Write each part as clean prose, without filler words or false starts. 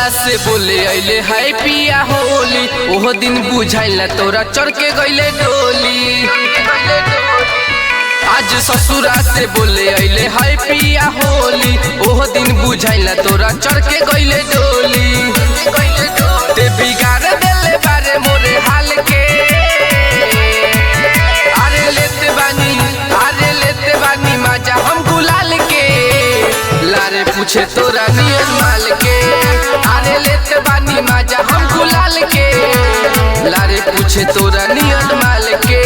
ससुरा से बोले अइले हाय पिया होली, ओह दिन बुझाइल ना तोरा चढ़ के गइले डोली। आज ससुरा से बोले अइले हाय पिया होली, ओह दिन बुझाइल ना तोरा चढ़ के गइले डोली। ते बिगाड़ देले बारे मोरे हाल के, अरे लेते बानी मजा हम गुलाल के। लारे पूछे तोरा नियन माल के, अरे लेते बानी मजा हम गुलाल के। लारे पूछे तोरा नियन माल के,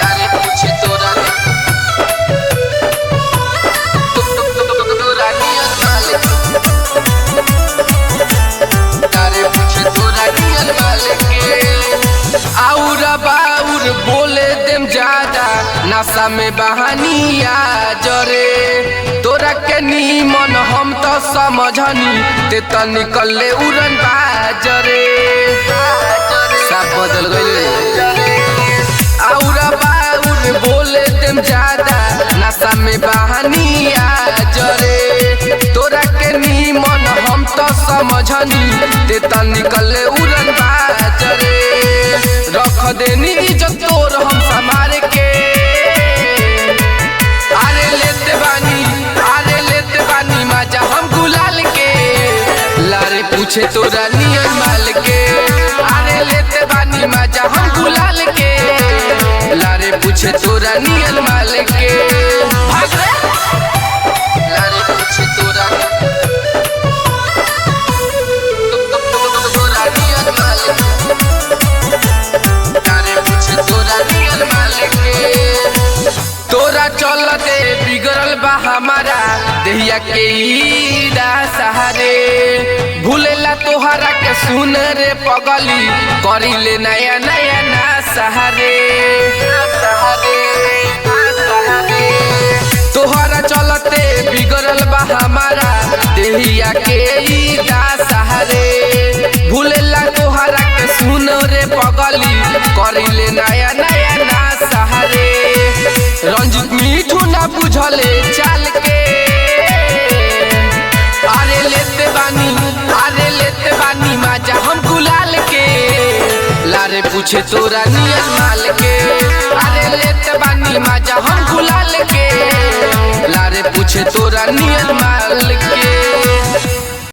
लारे पूछे तोरा नियन माल के, लारे पूछे तोरा नियन माल के। आउरा बाउर बोले देम ज्यादा, नशा में बहानिया जरे। तोरा के नीमन हम तो समझनी, ते तो निकले उड़न बाजरे। सब बदल गइले। आउरा बाउर बोले देम ज्यादा, नशा में बहानिया जरे। तोरा के नीमन हम तो समझनी, ते तो निकले उड़न बाजरे। रख देनी इज्जत तोर हम संभाल के, अरे लेते बानी मजा हम गुलाल के। लारे पूछे तोरा नियन माल के, अरे लेते बानी मजा हम गुलाल के। लारे पूछे तोरा नियन माल के, भाग रे। लारे पूछे तोरा नियन माल के। तोरा चलते बिगड़ल बा हमारा देहिया के सहारे। भूलेला तोहरा के सुन रे पगली, करिले नया नया ना सहारे। तोहरा चलते बिगड़ल बा हमारा देहिया के सहारे। भूलेला तोहरा के सुन रे पगली, करिले नया नया ना सहारे। रंजित मीठू ना बुझले चाल के, अरे लेते बानी मजा हम गुलाल के। लारे पूछे तोरा नियन माल के, अरे लेते बानी मजा हम गुलाल के। लारे पूछे तोरा नियन